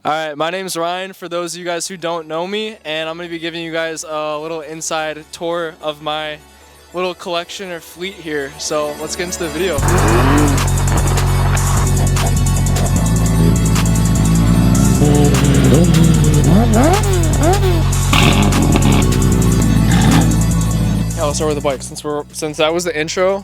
Alright, my name's Ryan, for those of you guys who don't know me, and I'm going to be giving you guys a little inside tour of my little collection or fleet here. So let's get into the video. Yeah, let's start with the bike. Since that was the intro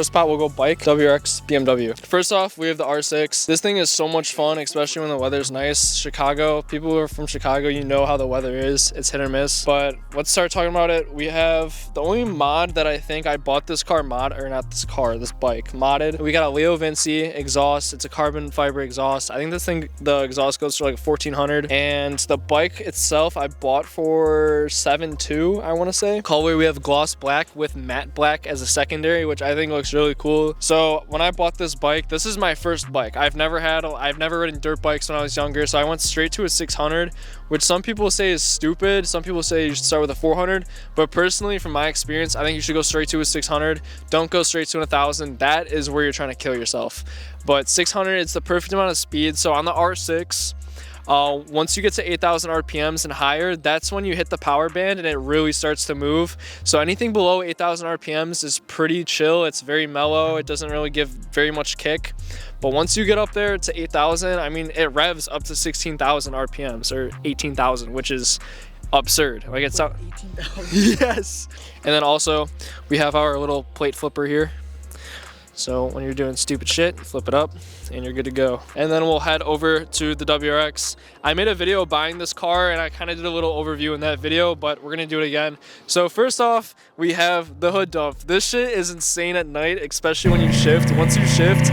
spot, we'll go bike, WRX, BMW. First off, we have the R6. This thing is so much fun, especially when the weather's nice. Chicago, people who are from Chicago, you know how the weather is. It's hit or miss. But let's start talking about it. We have the only mod that I think I bought this car this bike modded. We got a Leo Vinci exhaust. It's a carbon fiber exhaust. I think this thing, the exhaust goes for like 1400, and the bike itself I bought for 7.2, I want to say. Colorway, we have gloss black with matte black as a secondary, which I think looks really cool. So when I bought this bike, this is my first bike. I've never ridden dirt bikes when I was younger, so I went straight to a 600, which some people say is stupid. Some people say you should start with a 400, but personally, from my experience, I think you should go straight to a 600. Don't go straight to a 1000. That is where you're trying to kill yourself. But 600, it's the perfect amount of speed. So on the R6, once you get to 8,000 RPMs and higher, that's when you hit the power band and it really starts to move. So anything below 8,000 RPMs is pretty chill. It's very mellow. It doesn't really give very much kick. But once you get up there to 8,000, I mean, it revs up to 16,000 RPMs or 18,000, which is absurd. Like it's out. 18,000. Yes. And then also we have our little plate flipper here. So when you're doing stupid shit, you flip it up and you're good to go. And then we'll head over to the WRX. I made a video buying this car and I kind of did a little overview in that video, but we're gonna do it again. So first off, we have the hood dump. This shit is insane at night, especially when you shift. Once you shift,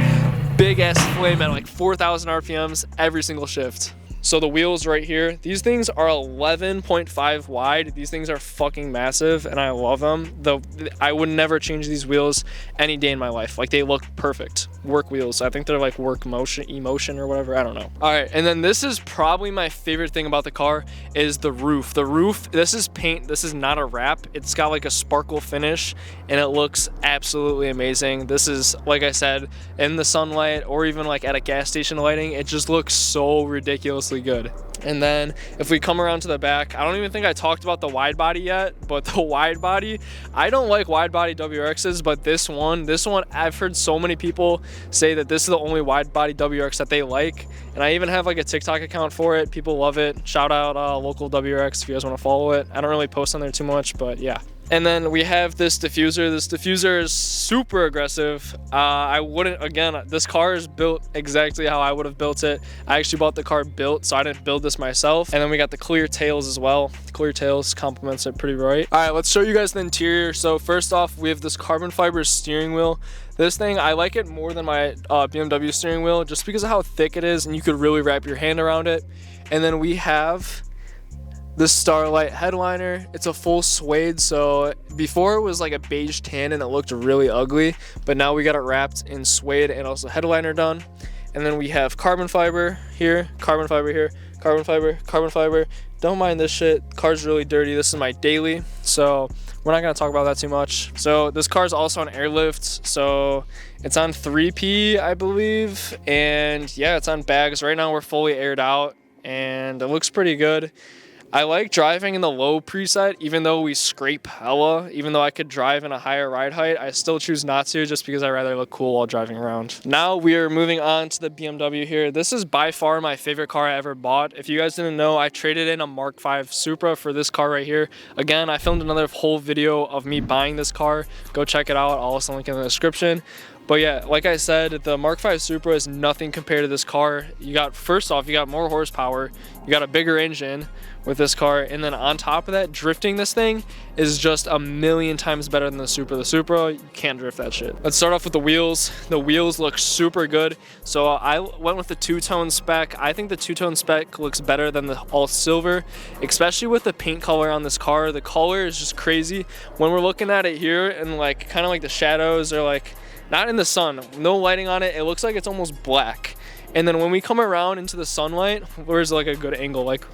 big ass flame at like 4,000 RPMs every single shift. So the wheels right here, these things are 11.5 wide. These things are fucking massive and I love them. Though I would never change these wheels any day in my life. Like they look perfect. Work wheels. I think they're like work motion, emotion or whatever. I don't know. All right, and then this is probably my favorite thing about the car is the roof. The roof, this is paint. This is not a wrap. It's got like a sparkle finish and it looks absolutely amazing. This is, like I said, in the sunlight or even like at a gas station lighting, it just looks so ridiculously good. And then if we come around to the back, I don't even think I talked about the wide body yet, but the wide body, I don't like wide body WRXs, but this one, I've heard so many people say that this is the only wide body WRX that they like. And I even have like a TikTok account for it. People love it. Shout out local WRX if you guys want to follow it. I don't really post on there too much, but yeah. And then we have this diffuser. This diffuser is super aggressive. This car is built exactly how I would have built it. I actually bought the car built, so I didn't build this myself. And then we got the clear tails as well. The clear tails complements it pretty right. All right, let's show you guys the interior. So first off, we have this carbon fiber steering wheel. This thing, I like it more than my BMW steering wheel just because of how thick it is and you could really wrap your hand around it. And then we have the Starlight headliner. It's a full suede, so before it was like a beige tan and it looked really ugly, but now we got it wrapped in suede and also headliner done. And then we have carbon fiber here, carbon fiber here, carbon fiber, carbon fiber. Don't mind this shit. Car's really dirty. This is my daily, so we're not gonna talk about that too much. So this car is also on airlift, so it's on 3P, I believe, and yeah, it's on bags. Right now we're fully aired out and it looks pretty good. I like driving in the low preset, even though we scrape hella. Even though I could drive in a higher ride height, I still choose not to just because I rather look cool while driving around. Now we are moving on to the BMW here. This is by far my favorite car I ever bought. If you guys didn't know, I traded in a Mark V Supra for this car right here. Again, I filmed another whole video of me buying this car. Go check it out. I'll also link in the description. But yeah, like I said, the Mark V Supra is nothing compared to this car. First off, you got more horsepower, you got a bigger engine with this car, and then on top of that, drifting this thing is just a million times better than the Supra. The Supra, you can't drift that shit. Let's start off with the wheels. The wheels look super good. So I went with the two-tone spec. I think the two-tone spec looks better than the all silver, especially with the paint color on this car. The color is just crazy. When we're looking at it here and like kind of like the shadows are like, not in the sun, no lighting on it, it looks like it's almost black. And then when we come around into the sunlight, where's like a good angle, like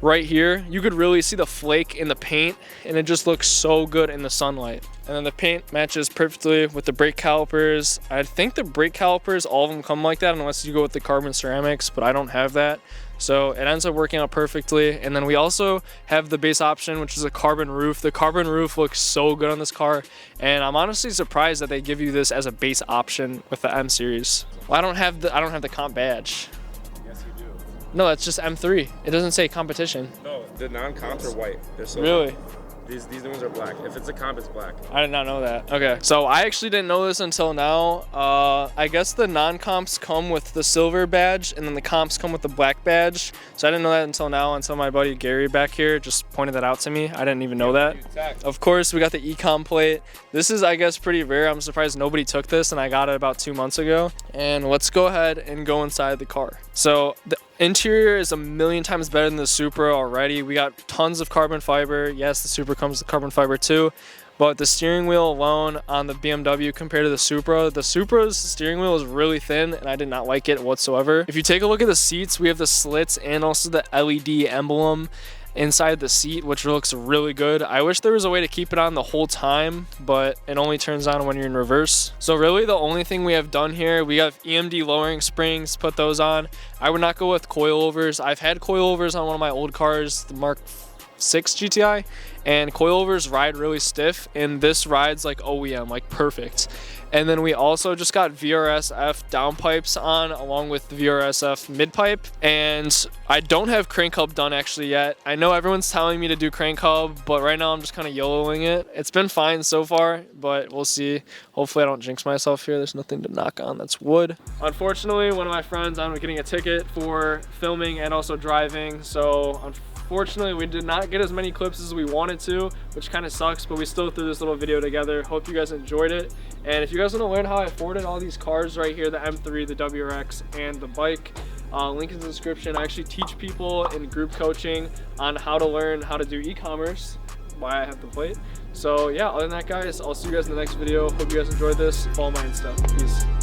right here, you could really see the flake in the paint and it just looks so good in the sunlight. And then the paint matches perfectly with the brake calipers. I think the brake calipers, all of them come like that unless you go with the carbon ceramics, but I don't have that. So it ends up working out perfectly. And then we also have the base option, which is a carbon roof. The carbon roof looks so good on this car. And I'm honestly surprised that they give you this as a base option with the M series. Well, I don't have the comp badge. Yes, you do. No, that's just M3. It doesn't say competition. No, the non-comps are white. They're silver. Really? These new ones are black. If it's a comp, it's black. I did not know that. Okay, so I actually didn't know this until now. I guess the non-comps come with the silver badge, and then the comps come with the black badge. So I didn't know that until now, until my buddy Gary back here just pointed that out to me. I didn't even know that. Of course, we got the ECOM plate. This is, I guess, pretty rare. I'm surprised nobody took this, and I got it about 2 months ago. And let's go ahead and go inside the car. So the interior is a million times better than the Supra already. We got tons of carbon fiber. Yes, the Supra comes with carbon fiber too, but the steering wheel alone on the BMW compared to the Supra's steering wheel is really thin, and I did not like it whatsoever. If you take a look at the seats, we have the slits and also the LED emblem inside the seat, which looks really good. I wish there was a way to keep it on the whole time, but it only turns on when you're in reverse. So really the only thing we have done here, we have EMD lowering springs, put those on. I would not go with coilovers. I've had coilovers on one of my old cars, the Mark 6 GTI, and coilovers ride really stiff, and this rides like OEM, like perfect. And then we also just got VRSF downpipes on along with the VRSF midpipe. And I don't have crank hub done actually yet. I know everyone's telling me to do crank hub, but right now I'm just kind of YOLOing it. It's been fine so far, but we'll see. Hopefully I don't jinx myself here. There's nothing to knock on, that's wood. Unfortunately, one of my friends ended up getting a ticket for filming and also driving. So unfortunately, we did not get as many clips as we wanted to, which kind of sucks, but we still threw this little video together. Hope you guys enjoyed it. And if you guys want to learn how I afforded all these cars right here, the M3, the WRX, and the bike, link in the description. I actually teach people in group coaching on how to learn how to do e-commerce, why I have the plate. So yeah, other than that, guys, I'll see you guys in the next video. Hope you guys enjoyed this. Follow my Insta. Peace.